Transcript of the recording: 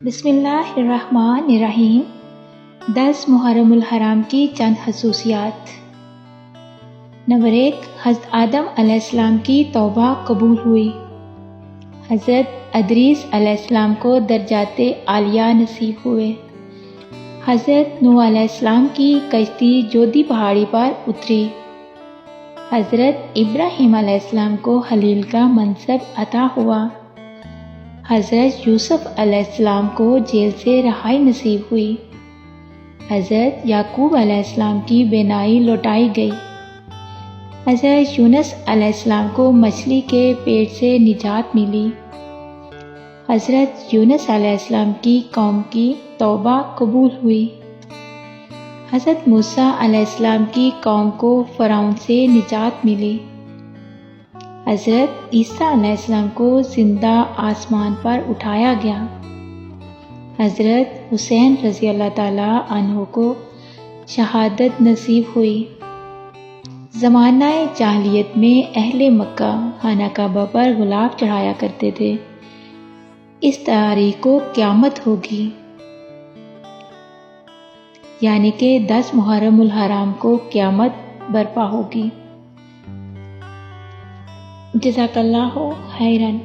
بسم اللہ الرحمن الرحیم۔ 10 محرم الحرام کی چند خصوصیات۔ نمبر 1، حضرت آدم علیہ السلام کی توبہ قبول ہوئی۔ حضرت ادریس علیہ السلام کو درجات عالیہ نصیب ہوئے۔ حضرت نوح علیہ السلام کی کشتی جودی پہاڑی پر اتری۔ حضرت ابراہیم علیہ السلام کو خلیل کا منصب عطا ہوا۔ حضرت یوسف علیہ السلام کو جیل سے رہائی نصیب ہوئی۔ حضرت یعقوب علیہ السلام کی بینائی لوٹائی گئی۔ حضرت یونس علیہ السلام کو مچھلی کے پیٹ سے نجات ملی۔ حضرت یونس علیہ السلام کی قوم کی توبہ قبول ہوئی۔ حضرت موسیٰ علیہ السلام کی قوم کو فرعون سے نجات ملی۔ حضرت عیسیٰ علیہ السلام کو زندہ آسمان پر اٹھایا گیا۔ حضرت حسین رضی اللہ تعالیٰ عنہ کو شہادت نصیب ہوئی۔ زمانہ جاہلیت میں اہل مکہ خانہ کعبہ پر غلاف چڑھایا کرتے تھے۔ اس تاریخ کو قیامت ہوگی، یعنی کہ 10 محرم الحرام کو قیامت برپا ہوگی۔ جزاک اللہ خیراً۔